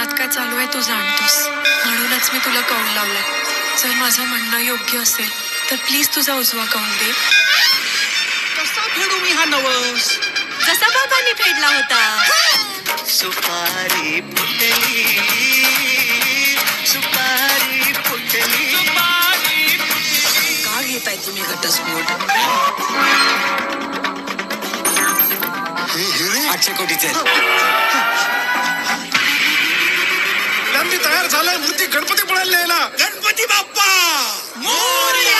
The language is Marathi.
मनात काय चालू आहे तू जाणतोस, म्हणूनच मी तुला कौल लावलंय. जर माझं म्हणणं योग्य असेल तर प्लीज तुझा उजवा कौल दे. कसा फेडू मी हा नवस? जसा बाबांनी फेडला होता. सुपारी फुटली, सुपारी फुटली. का घेताय तुम्ही घटस्फोट? 800 कोटीचे तयार झालाय. मूर्ती गणपती पडायला न्यायला. गणपती बाप्पा मोरया.